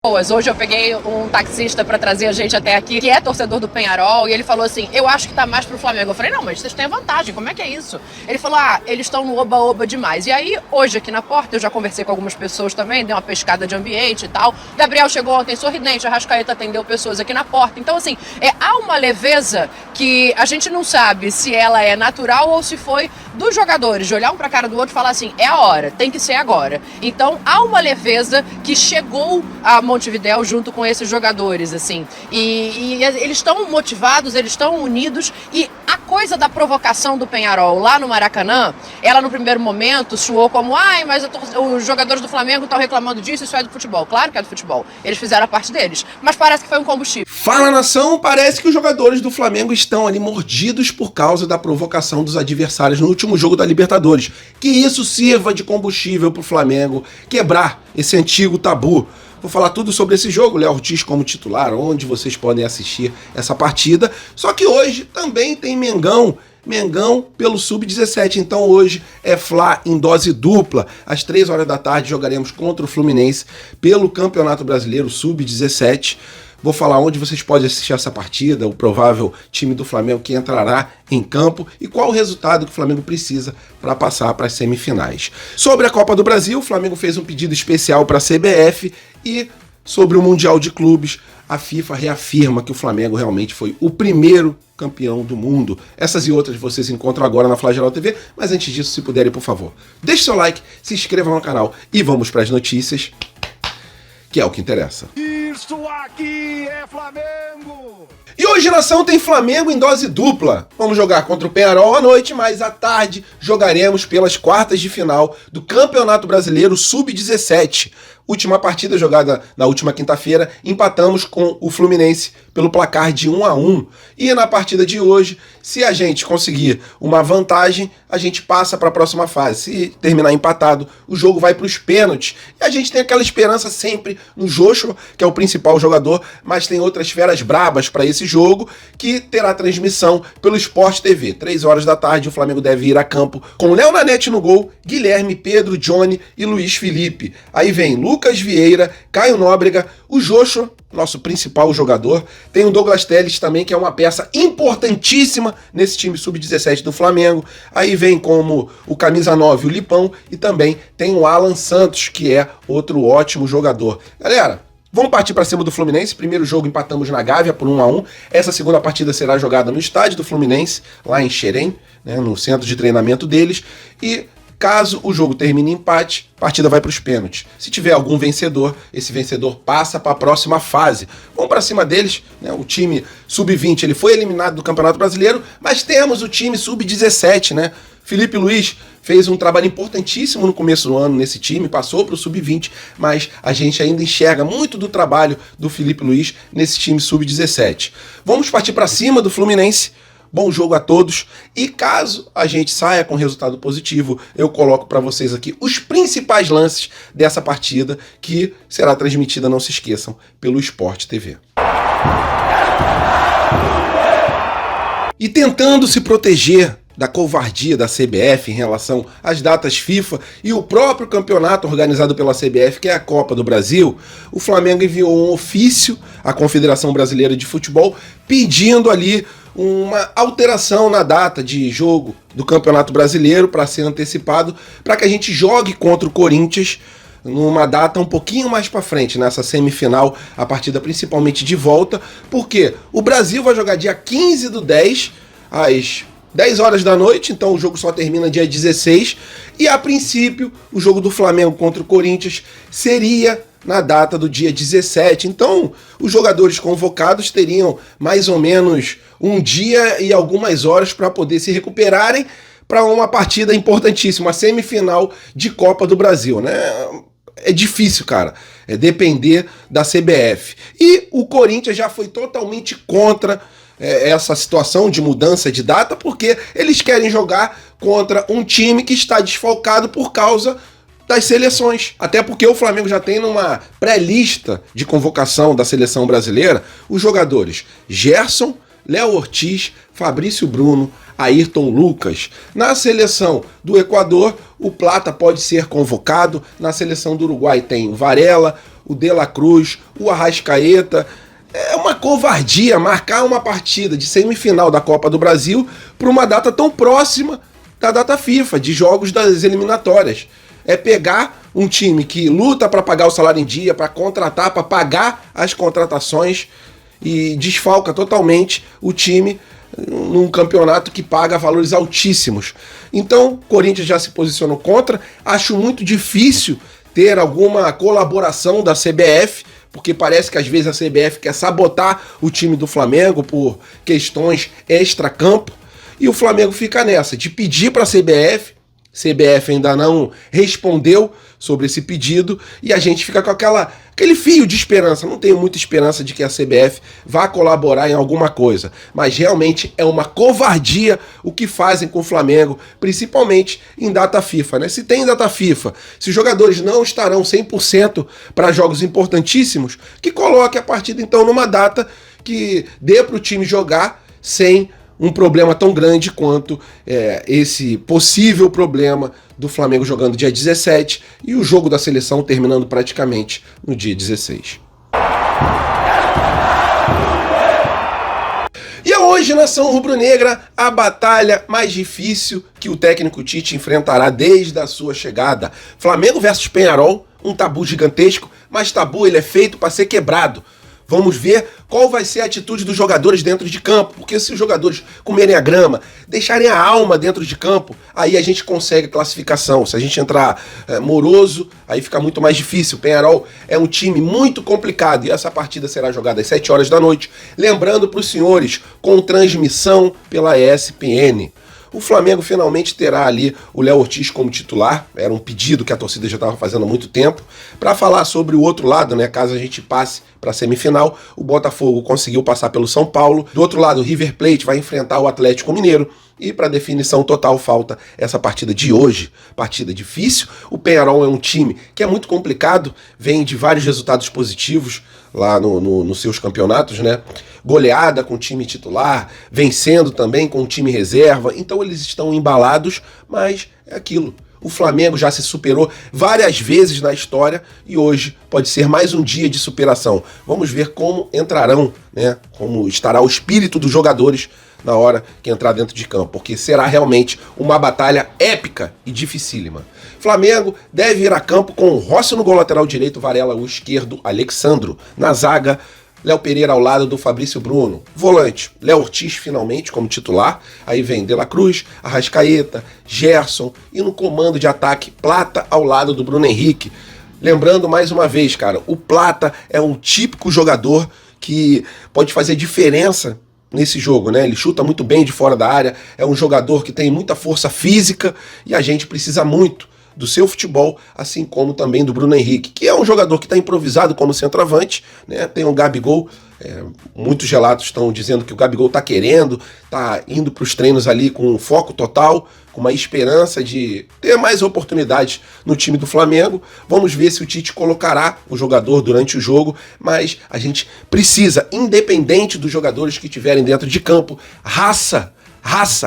Hoje eu peguei um taxista para trazer a gente até aqui, que é torcedor do Peñarol, e ele falou assim, eu acho que tá mais pro Flamengo. Eu falei, não, mas vocês têm vantagem, como é que é isso? Ele falou, eles estão no oba-oba demais. E aí, hoje aqui na porta, eu já conversei com algumas pessoas também, dei uma pescada de ambiente e tal. Gabriel chegou ontem sorridente, a Arrascaeta atendeu pessoas aqui na porta. Então, assim, há uma leveza que a gente não sabe se ela é natural ou se foi dos jogadores, de olhar um pra cara do outro e falar assim, é a hora, tem que ser agora. Então, há uma leveza que chegou a Montevidéu junto com esses jogadores, assim, e eles estão motivados, eles estão unidos, e a coisa da provocação do Peñarol lá no Maracanã, ela no primeiro momento soou como, mas os jogadores do Flamengo estão reclamando disso, isso é do futebol. Claro que é do futebol, eles fizeram a parte deles, mas parece que foi um combustível. Fala, nação, parece que os jogadores do Flamengo estão ali mordidos por causa da provocação dos adversários no último jogo da Libertadores. Que isso sirva de combustível pro Flamengo quebrar esse antigo tabu. Vou falar tudo sobre esse jogo, Léo Ortiz como titular, onde vocês podem assistir essa partida. Só que hoje também tem Mengão pelo Sub-17, então hoje é Fla em dose dupla. Às 3 horas da tarde jogaremos contra o Fluminense pelo Campeonato Brasileiro Sub-17. Vou falar onde vocês podem assistir essa partida, o provável time do Flamengo que entrará em campo e qual o resultado que o Flamengo precisa para passar para as semifinais. Sobre a Copa do Brasil, o Flamengo fez um pedido especial para a CBF e sobre o Mundial de Clubes, a FIFA reafirma que o Flamengo realmente foi o primeiro campeão do mundo. Essas e outras vocês encontram agora na Flageral TV, mas antes disso, se puderem, por favor, deixe seu like, se inscreva no canal e vamos para as notícias, que é o que interessa. Isso aqui é Flamengo! E hoje, nação, tem Flamengo em dose dupla. Vamos jogar contra o Peñarol à noite, mas à tarde jogaremos pelas quartas de final do Campeonato Brasileiro Sub-17. Última partida jogada na última quinta-feira, empatamos com o Fluminense pelo placar de 1-1. E na partida de hoje, se a gente conseguir uma vantagem, a gente passa para a próxima fase. Se terminar empatado, o jogo vai para os pênaltis. E a gente tem aquela esperança sempre no Joshua, que é o principal jogador, mas tem outras feras brabas para esse jogo, que terá transmissão pelo Sport TV. 3 horas da tarde, o Flamengo deve ir a campo com Léo Nanete no gol, Guilherme, Pedro, Johnny e Luiz Felipe. Aí vem Lucas Vieira, Caio Nóbrega, o Joshua, nosso principal jogador. Tem o Douglas Telles também, que é uma peça importantíssima nesse time Sub-17 do Flamengo. Aí vem como o camisa 9, o Lipão, e também tem o Alan Santos, que é outro ótimo jogador. Galera, vamos partir para cima do Fluminense. Primeiro jogo empatamos na Gávea por 1-1. Essa segunda partida será jogada no estádio do Fluminense, lá em Xerém, né, no centro de treinamento deles. E caso o jogo termine em empate, a partida vai para os pênaltis. Se tiver algum vencedor, esse vencedor passa para a próxima fase. Vamos para cima deles, né? O time Sub-20 ele foi eliminado do Campeonato Brasileiro, mas temos o time Sub-17, né? Felipe Luiz fez um trabalho importantíssimo no começo do ano nesse time, passou para o Sub-20, mas a gente ainda enxerga muito do trabalho do Felipe Luiz nesse time Sub-17. Vamos partir para cima do Fluminense. Bom jogo a todos, e caso a gente saia com resultado positivo, eu coloco para vocês aqui os principais lances dessa partida, que será transmitida, não se esqueçam, pelo Sport TV. E tentando se proteger da covardia da CBF em relação às datas FIFA e o próprio campeonato organizado pela CBF, que é a Copa do Brasil, o Flamengo enviou um ofício à Confederação Brasileira de Futebol pedindo ali uma alteração na data de jogo do Campeonato Brasileiro para ser antecipado, para que a gente jogue contra o Corinthians numa data um pouquinho mais para frente, nessa semifinal, a partida principalmente de volta, porque o Brasil vai jogar dia 15/10, às 10 horas da noite, então o jogo só termina dia 16, e a princípio o jogo do Flamengo contra o Corinthians seria na data do dia 17, então os jogadores convocados teriam mais ou menos um dia e algumas horas para poder se recuperarem para uma partida importantíssima, a semifinal de Copa do Brasil, né? É difícil, cara, é depender da CBF. E o Corinthians já foi totalmente contra essa situação de mudança de data, porque eles querem jogar contra um time que está desfalcado por causa das seleções. Até porque o Flamengo já tem numa pré-lista de convocação da seleção brasileira os jogadores Gerson, Léo Ortiz, Fabrício Bruno, Ayrton Lucas. Na seleção do Equador, o Plata pode ser convocado. Na seleção do Uruguai tem o Varela, o De La Cruz, o Arrascaeta. É uma covardia marcar uma partida de semifinal da Copa do Brasil para uma data tão próxima da data FIFA, de jogos das eliminatórias. É pegar um time que luta para pagar o salário em dia, para contratar, para pagar as contratações e desfalca totalmente o time num campeonato que paga valores altíssimos. Então, o Corinthians já se posicionou contra. Acho muito difícil ter alguma colaboração da CBF, porque parece que às vezes a CBF quer sabotar o time do Flamengo por questões extra-campo. E o Flamengo fica nessa, de pedir para a CBF ainda não respondeu sobre esse pedido, e a gente fica com aquele fio de esperança. Não tenho muita esperança de que a CBF vá colaborar em alguma coisa, mas realmente é uma covardia o que fazem com o Flamengo, principalmente em data FIFA, né? Se tem data FIFA, se os jogadores não estarão 100% para jogos importantíssimos, que coloque a partida então numa data que dê para o time jogar sem um problema tão grande quanto esse possível problema do Flamengo jogando dia 17 e o jogo da seleção terminando praticamente no dia 16. E é hoje, nação rubro-negra, a batalha mais difícil que o técnico Tite enfrentará desde a sua chegada. Flamengo versus Peñarol, um tabu gigantesco, mas tabu ele é feito para ser quebrado. Vamos ver qual vai ser a atitude dos jogadores dentro de campo, porque se os jogadores comerem a grama, deixarem a alma dentro de campo, aí a gente consegue classificação. Se a gente entrar moroso, aí fica muito mais difícil. O Peñarol é um time muito complicado e essa partida será jogada às 7 horas da noite. Lembrando para os senhores, com transmissão pela ESPN. O Flamengo finalmente terá ali o Léo Ortiz como titular, era um pedido que a torcida já estava fazendo há muito tempo. Para falar sobre o outro lado, né, caso a gente passe para a semifinal, o Botafogo conseguiu passar pelo São Paulo. Do outro lado, o River Plate vai enfrentar o Atlético Mineiro. E para definição total falta essa partida de hoje, partida difícil. O Peñarol é um time que é muito complicado, vem de vários resultados positivos lá nos seus campeonatos, né? Goleada com o time titular, vencendo também com o time reserva. Então eles estão embalados, mas é aquilo. O Flamengo já se superou várias vezes na história e hoje pode ser mais um dia de superação. Vamos ver como entrarão, né? Como estará o espírito dos jogadores na hora que entrar dentro de campo, porque será realmente uma batalha épica e dificílima. Flamengo deve ir a campo com Rossi no gol lateral direito, Varela o esquerdo, Alexandro na zaga, Léo Pereira ao lado do Fabrício Bruno. Volante, Léo Ortiz finalmente como titular, aí vem De La Cruz, Arrascaeta, Gerson e no comando de ataque, Plata ao lado do Bruno Henrique. Lembrando mais uma vez, cara, o Plata é um típico jogador que pode fazer diferença nesse jogo, né? Ele chuta muito bem de fora da área, é um jogador que tem muita força física e a gente precisa muito do seu futebol, assim como também do Bruno Henrique, que é um jogador que está improvisado como centroavante, né? Tem o Gabigol, muitos relatos estão dizendo que o Gabigol está querendo, está indo para os treinos ali com um foco total, com uma esperança de ter mais oportunidades no time do Flamengo. Vamos ver se o Tite colocará o jogador durante o jogo, mas a gente precisa, independente dos jogadores que estiverem dentro de campo, raça,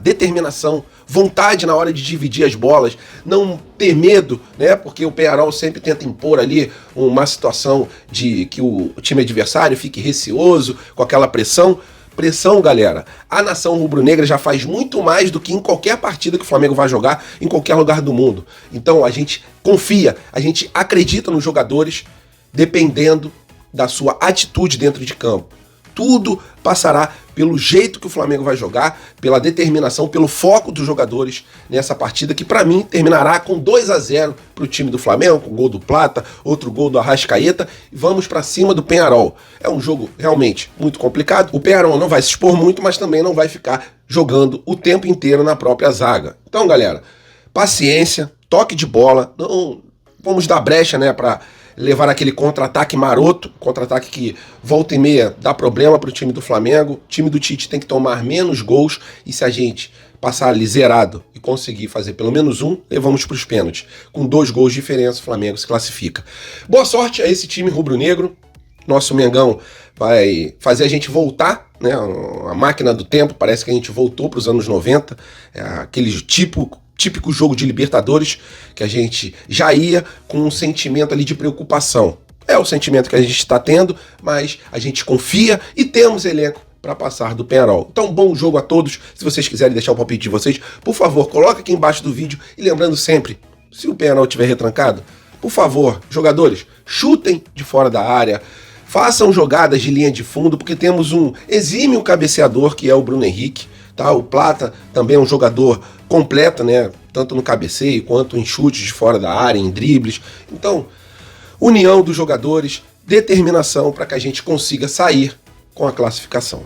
determinação, vontade na hora de dividir as bolas, não ter medo, né? Porque o Peñarol sempre tenta impor ali uma situação de que o time adversário fique receoso, com aquela pressão. Pressão, galera, a nação rubro-negra já faz muito mais do que em qualquer partida que o Flamengo vai jogar em qualquer lugar do mundo. Então a gente confia, a gente acredita nos jogadores, dependendo da sua atitude dentro de campo. Tudo passará pelo jeito que o Flamengo vai jogar, pela determinação, pelo foco dos jogadores nessa partida, que para mim terminará com 2-0 para o time do Flamengo, com gol do Plata, outro gol do Arrascaeta, e vamos para cima do Peñarol. É um jogo realmente muito complicado. O Peñarol não vai se expor muito, mas também não vai ficar jogando o tempo inteiro na própria zaga. Então, galera, paciência, toque de bola, não vamos dar brecha, né, para levar aquele contra-ataque maroto, contra-ataque que volta e meia dá problema para o time do Flamengo. O time do Tite tem que tomar menos gols e se a gente passar ali zerado e conseguir fazer pelo menos um, levamos para os pênaltis. Com 2 gols de diferença, o Flamengo se classifica. Boa sorte a esse time rubro-negro. Nosso Mengão vai fazer a gente voltar, né? A máquina do tempo, parece que a gente voltou para os anos 90, aquele típico jogo de Libertadores, que a gente já ia com um sentimento ali de preocupação. É o sentimento que a gente está tendo, mas a gente confia e temos elenco para passar do Penharol. Então, bom jogo a todos. Se vocês quiserem deixar o palpite de vocês, por favor, coloca aqui embaixo do vídeo. E lembrando sempre, se o Penharol estiver retrancado, por favor, jogadores, chutem de fora da área, façam jogadas de linha de fundo, porque temos um exímio cabeceador, que é o Bruno Henrique. Tá? O Plata também é um jogador completo, né? Tanto no cabeceio quanto em chutes de fora da área, em dribles. Então, união dos jogadores, determinação para que a gente consiga sair com a classificação.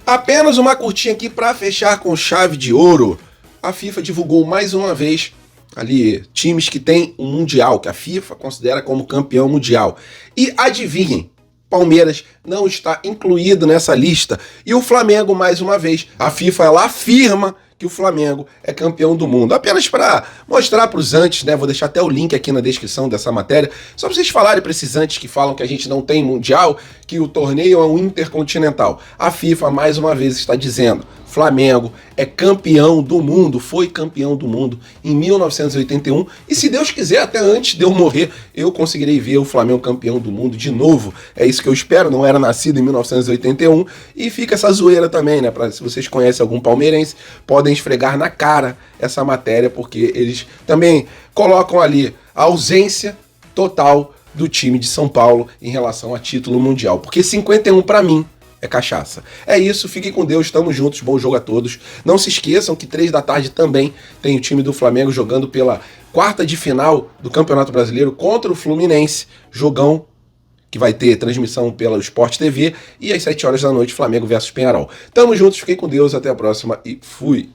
Apenas uma curtinha aqui para fechar com chave de ouro. A FIFA divulgou mais uma vez ali times que têm um mundial, que a FIFA considera como campeão mundial. E adivinhem, Palmeiras não está incluído nessa lista. E o Flamengo, mais uma vez, a FIFA ela afirma que o Flamengo é campeão do mundo. Apenas para mostrar para os antes, né? Vou deixar até o link aqui na descrição dessa matéria, só para vocês falarem para esses antes que falam que a gente não tem mundial, que o torneio é um intercontinental. A FIFA, mais uma vez, está dizendo: Flamengo é campeão do mundo, foi campeão do mundo em 1981, e se Deus quiser, até antes de eu morrer, eu conseguirei ver o Flamengo campeão do mundo de novo. É isso que eu espero, não era nascido em 1981, e fica essa zoeira também, né? Se vocês conhecem algum palmeirense, podem esfregar na cara essa matéria, porque eles também colocam ali a ausência total do time de São Paulo em relação a título mundial, porque 51 para mim é cachaça. É isso, fiquem com Deus, estamos juntos, bom jogo a todos. Não se esqueçam que 3 da tarde também tem o time do Flamengo jogando pela quarta de final do Campeonato Brasileiro contra o Fluminense, jogão que vai ter transmissão pela Sport TV, e às 7 horas da noite Flamengo versus Penharol. Tamo juntos, fiquem com Deus, até a próxima e fui!